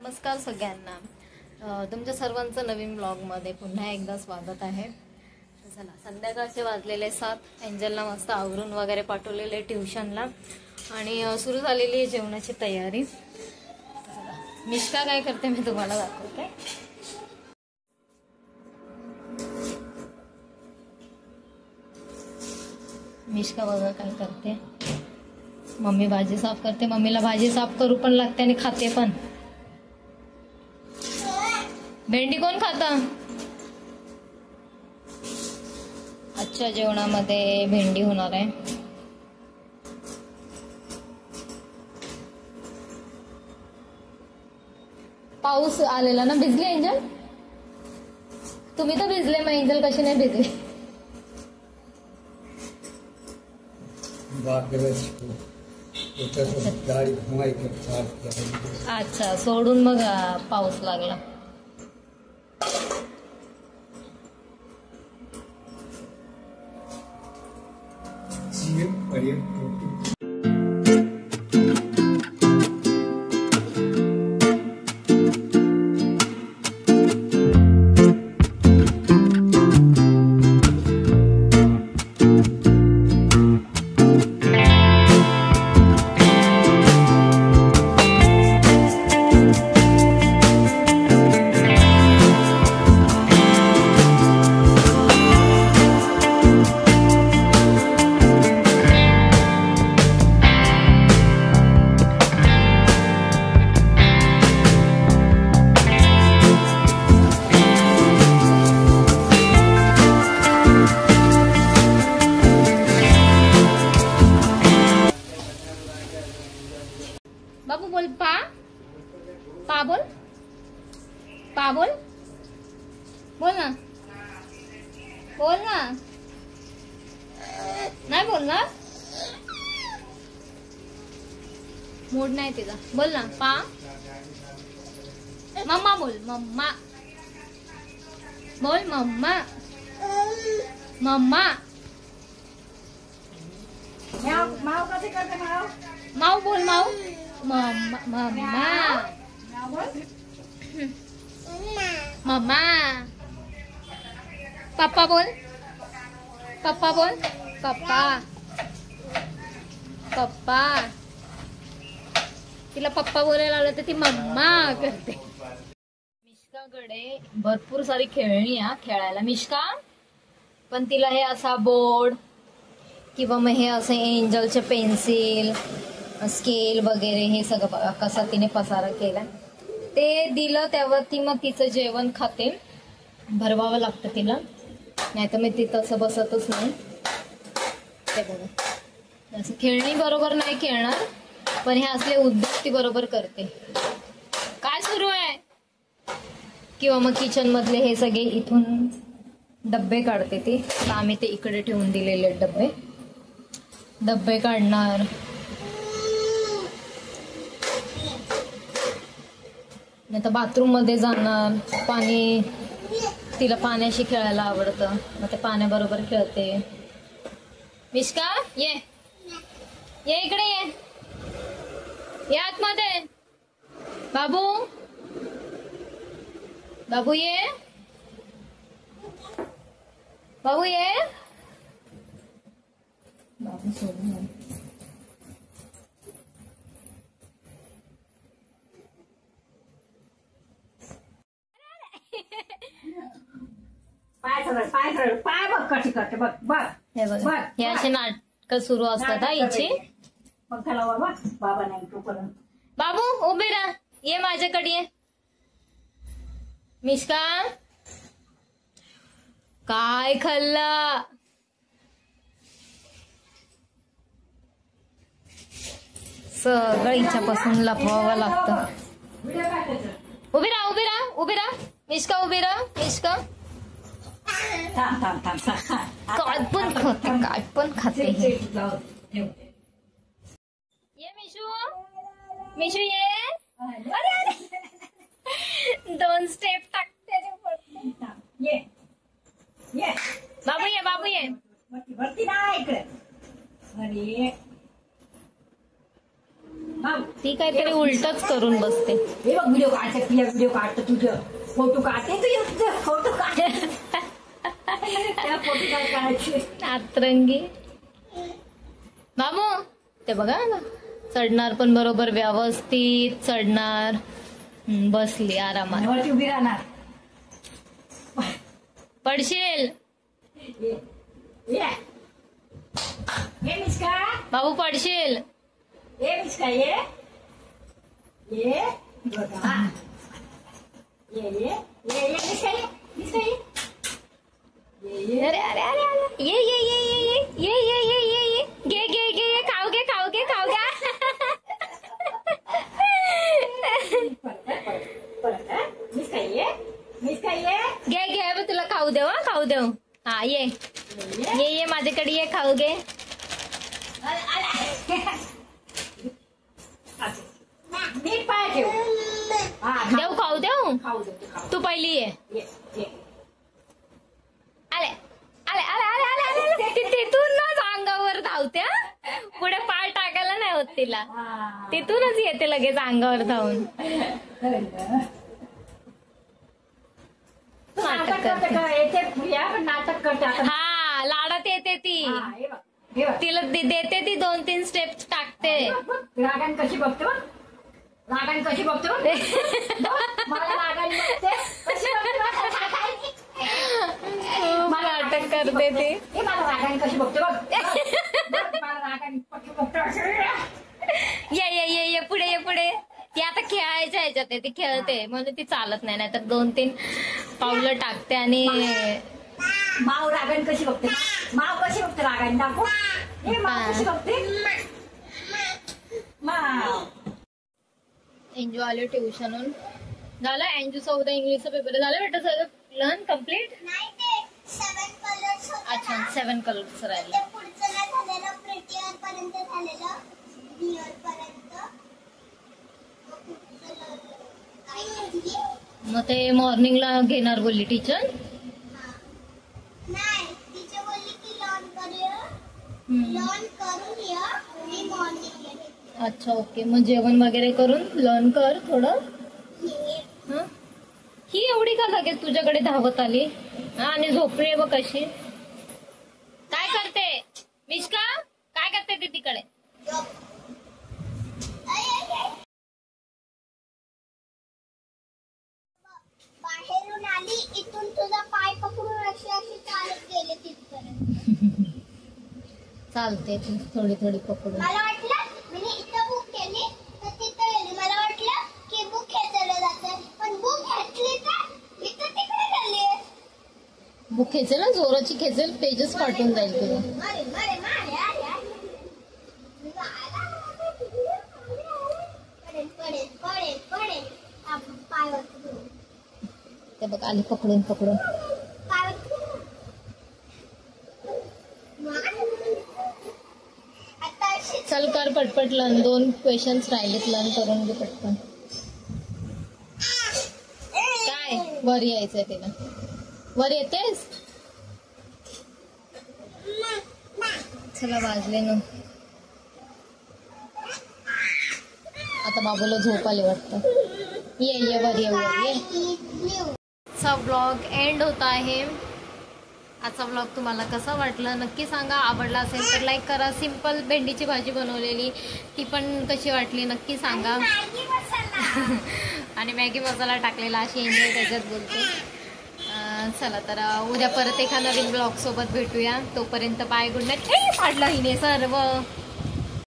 नमस्कार सगळ्यांना, तुमच्या सर्वांचं नवीन ब्लॉगमध्ये पुन्हा एकदा स्वागत आहे. चला, संध्याकाळचे वाजलेले 7. एंजलला मस्त आवरून वगैरे पाठवलेले ट्युशनला आणि सुरू झालेली आहे जेवणाची तयारी. चला, मिष्का काय करते मी तुम्हाला दाखवते. मिष्का बघा काय करते. मम्मी भाजी साफ करते. मम्मीला भाजी साफ करू पण लागते आणि खाते पण. भेंडी कोण खाता? आजच्या जेवणामध्ये भेंडी होणार आहे. पाऊस आलेला ना. भिजले एंजल? तुम्ही तर भिजले, मग एंजल कशी नाही भिजली? अच्छा, सोडून मग पाऊस लागला. बाबू बोल. पा बोल. पा बोल. बोल ना. बोल ना. नाही बोलणार. मूड नाही तिचा. बोल ना. पा. मम्मा बोल. मम्मा बोल. मम्मा. मम्मा. माव कसे करते? माव माऊ बोल. माऊ. मम्मा. मम्मा. मम्मा. पप्पा बोल. पप्पा बोल. पप्पा. पप्पा. तिला पप्पा बोलायला आलं तर ती मम्मा करते. मिष्काकडे भरपूर सारी खेळणी आहे खेळायला. मिष्का, पण तिला हे असा बोर्ड किंवा मग हे असे एंजलचे पेन्सिल, स्केल वगैरे हे सगळं कसा तिने पसारा केला ते दिलं तेव्हा ती मग तिचं जेवण खाते. भरवावं लागतं तिला, नाही तर मी ती तसं बसतच नाही. ते बघा, असं खेळणी बरोबर नाही खेळणार, पण हे असले उद्योग ती बरोबर करते. काय सुरू आहे? किंवा मग किचन मधले हे सगळे इथून डब्बे काढते ती. आता आम्ही ते इकडे ठेवून दिलेले डब्बे काढणार. नाही तर बाथरूम मध्ये जाणार. पाणी, तिला पाण्याशी खेळायला आवडतं, मग ते पाण्याबरोबर खेळते. मिष्का ये, ये इकडे ये. ये आतमध्ये. बाबू, बाबू ये. बाबू ये. बाबू सोडून पाय बघ कशी करते. बघ बघ. हे बघ, हे असे नाटक सुरू असतात हिची. मग त्याला बाबा बाबा नाही तोपर्यंत. बाबू उभे राहा. ये माझ्याकडे ये. मिष्का, काय खाल्ला? सगळं हिच्यापासून लपवावं लागतं. उभी राहा, उभी राहा, उभी राहा. मिष्का उभी राहा. मिष्का काय पण खाते, काय पण खाते. ये मिशू. मिशू ये. अरे 2 स्टेप टाकते. ये ये. बाबू ये. बाबू ये. वरती ना इकडे. अरे भाऊ ती काहीतरी उलटच करून बसते. हे बघ व्हिडिओ काढते, तुझ्या व्हिडिओ काढतो, तुझं फोटो काढते, तुझे फोटो काढते. त्या फोटो काय काढायचे आतरंगी मामू. ते बघा ना, चढणार पण बरोबर व्यवस्थित चढणार. बसली आरामात. वरती उभी राहणार. पडशील ये ये मिस्का, बाबू, पडशील. ये मिस्का, ये बघा. ये मिस्का, ये अरे अरे अरे अरे, ये ये ये ये ये ये ये ये ये ये घे घे घे ये, खाऊ घे खाऊ घे खाऊ घ्या. मिस्का, ये घे घे, मी तुला खाऊ देऊ. खाऊ देऊ. हा, ये ये ये माझ्याकडे ये, खाऊ घे. नीट पाय ठेव. देऊ, खाऊ देऊ. खाऊ दे, खाऊ. तू पहिली ये. ये आले आले आले आले आले आले. तिथूनच अंगावर धावते. हा? पुढे पाय टाकायला नाही होत तिला. तिथूनच येते लगेच अंगावर धावून. नाटक करते. येते प्रिया, पण नाटक करते आता. हा, लाडात येते ती. हे बघ, हे बघ. तिला देते ती 2-3 स्टेप टाकते. रागान कशी बघतो, रागान कशी बघतो. मला रागान बघते कशी बघते. नाटक करते ती. हे मला रागान कशी बघते बघ. मला रागान कशी बघतो. ये ये ये ये पुढे ये पुढे. ती आता खेळायच्या ह्याच्यात आहे, ती खेळते म्हणून ती चालत नाही, नाहीतर 2-3 पावलं टाकते. आणि माव रागान कशी बघते, माव कशी बघते रागान दाखव. हे माव कशी बघते. माव एंजू आले ट्युशनहून. झालं एंजूचा उद्या इंग्लिशचा पेपर झाला बेटा. सगळं लर्न कम्प्लीट. नाही ते 7 कलर्स होते अच्छा, ना. 7 कलर्स राहिले. ते पुढचं नाही झालेलं, प्रिटियर पर्यंत झालेलं, डिअर पर्यंत. काय म्हणली? मग ते मॉर्निंगला घेणार बोलली टीचर. नाही, टीचर बोलली की लर्न करूया, लर्न करून या आणि मॉर्निंगला येते. अच्छा, ओके. मग जेवण वगैरे करून लर्न कर थोडं. हं? ही एवढी का लगेच तुझ्याकडे धावत आली. हा, आणि झोपली आहे बघ कशी. काय करते मिश्का, काय करते ती तिकडे. बाहेरून आली, इथून तुझा पाय पकडून अशी अशी चालत गेले तिथपर्यंत. चालते ती थोडी थोडी पकडून. मला वाटलं मी इथं बुक केली तर तिथं गेली. मला वाटलं की बुक खेचायला जाते, पण बुक घेतली तर इथं तिकडे गेली. बुक खेचेल ना, जोराची खेचेल, पेजेस फाटून जाईल तुझं. मारे मारे मारे पडेल पडेल पडेल पडेल. पायवर ते बघ आली पकडून पकडून. आता अशी चल कर पटपट लर्न. 2 क्वेश्चन्स राहिलेत, लर्न करून घे पटकन. काय वर यायचंय तिला. वर येतेस. चला वाजले ना. आता बाबूला झोप आली वाटतं. ये ये वर ये वर ये. आजचा व्लॉग एंड होत आहे. आजचा व्लॉग तुम्हाला कसा वाटला नक्की सांगा. आवडला असेल तर लाईक करा. सिंपल भेंडीची भाजी बनवलेली, ती पण कशी वाटली नक्की सांगा. आणि मॅगी मसाला टाकलेला, अशी एन्जॉय त्याच्यात बोलते. चला तर उद्या परत एका नवीन ब्लॉग सोबत भेटूया. तोपर्यंत बाय, गुड नाईट. फाडलं हिने सर्व.